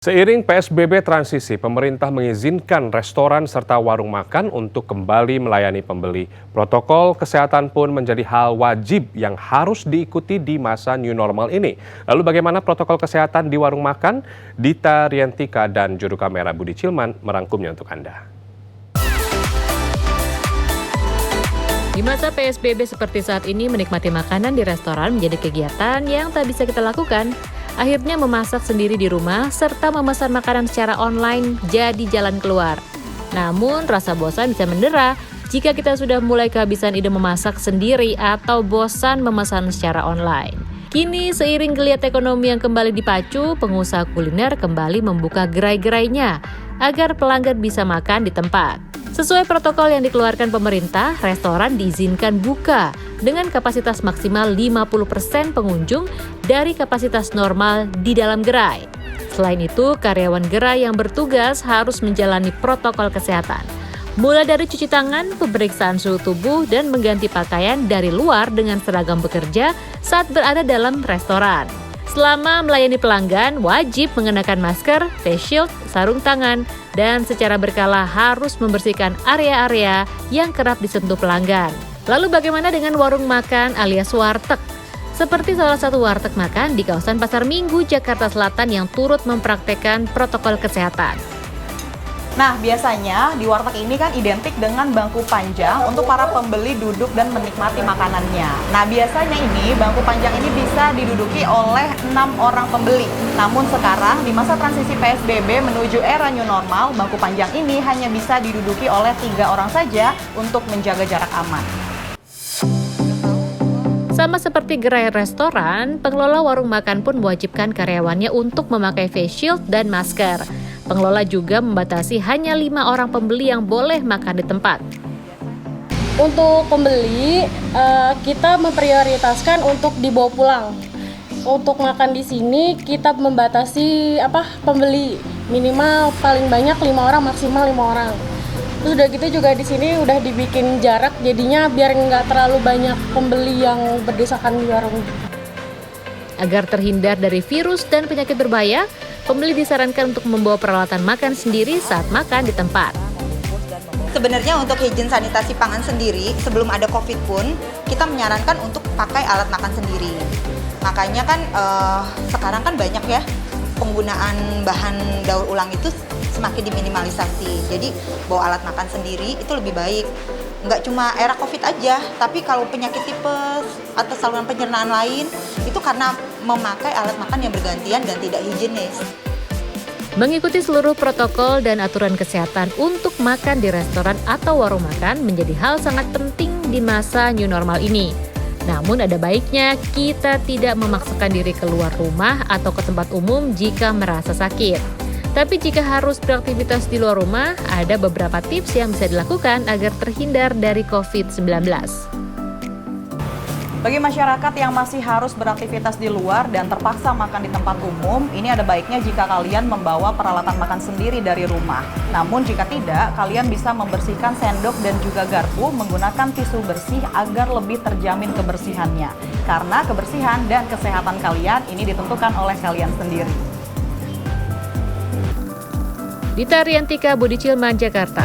Seiring PSBB transisi, pemerintah mengizinkan restoran serta warung makan untuk kembali melayani pembeli. Protokol kesehatan pun menjadi hal wajib yang harus diikuti di masa new normal ini. Lalu bagaimana protokol kesehatan di warung makan? Dita Riantika dan juru kamera Budi Cilman merangkumnya untuk Anda. Di masa PSBB seperti saat ini, menikmati makanan di restoran menjadi kegiatan yang tak bisa kita lakukan. Akhirnya memasak sendiri di rumah serta memesan makanan secara online jadi jalan keluar. Namun rasa bosan bisa mendera jika kita sudah mulai kehabisan ide memasak sendiri atau bosan memesan secara online. Kini seiring geliat ekonomi yang kembali dipacu, pengusaha kuliner kembali membuka gerai-gerainya agar pelanggan bisa makan di tempat. Sesuai protokol yang dikeluarkan pemerintah, restoran diizinkan buka dengan kapasitas maksimal 50% pengunjung dari kapasitas normal di dalam gerai. Selain itu, karyawan gerai yang bertugas harus menjalani protokol kesehatan. Mulai dari cuci tangan, pemeriksaan suhu tubuh, dan mengganti pakaian dari luar dengan seragam bekerja saat berada dalam restoran. Selama melayani pelanggan, wajib mengenakan masker, face shield, sarung tangan, dan secara berkala harus membersihkan area-area yang kerap disentuh pelanggan. Lalu bagaimana dengan warung makan alias warteg? Seperti salah satu warteg makan di kawasan Pasar Minggu, Jakarta Selatan yang turut mempraktekkan protokol kesehatan. Nah, biasanya di warteg ini kan identik dengan bangku panjang untuk para pembeli duduk dan menikmati makanannya. Nah, biasanya ini bangku panjang ini bisa diduduki oleh 6 orang pembeli. Namun sekarang di masa transisi PSBB menuju era new normal, bangku panjang ini hanya bisa diduduki oleh 3 orang saja untuk menjaga jarak aman. Sama seperti gerai restoran, pengelola warung makan pun mewajibkan karyawannya untuk memakai face shield dan masker. Pengelola juga membatasi hanya 5 orang pembeli yang boleh makan di tempat. Untuk pembeli, kita memprioritaskan untuk dibawa pulang. Untuk makan di sini, kita membatasi pembeli minimal paling banyak 5 orang, maksimal 5 orang. Terus udah gitu juga di sini udah dibikin jarak, jadinya biar nggak terlalu banyak pembeli yang berdesakan di warung. Agar terhindar dari virus dan penyakit berbahaya, pembeli disarankan untuk membawa peralatan makan sendiri saat makan di tempat. Sebenarnya untuk higien sanitasi pangan sendiri, sebelum ada COVID pun, kita menyarankan untuk pakai alat makan sendiri. Makanya kan sekarang kan banyak ya, penggunaan bahan daur ulang itu semakin diminimalisasi. Jadi bawa alat makan sendiri itu lebih baik. Nggak cuma era COVID aja, tapi kalau penyakit tipes atau saluran pencernaan lain, itu karena memakai alat makan yang bergantian dan tidak higienis. Mengikuti seluruh protokol dan aturan kesehatan untuk makan di restoran atau warung makan menjadi hal sangat penting di masa new normal ini. Namun ada baiknya kita tidak memaksakan diri keluar rumah atau ke tempat umum jika merasa sakit. Tapi jika harus beraktivitas di luar rumah, ada beberapa tips yang bisa dilakukan agar terhindar dari COVID-19. Bagi masyarakat yang masih harus beraktivitas di luar dan terpaksa makan di tempat umum, ini ada baiknya jika kalian membawa peralatan makan sendiri dari rumah. Namun jika tidak, kalian bisa membersihkan sendok dan juga garpu menggunakan tisu bersih agar lebih terjamin kebersihannya. Karena kebersihan dan kesehatan kalian ini ditentukan oleh kalian sendiri. Dita Riantika, Budi Cilman, Jakarta.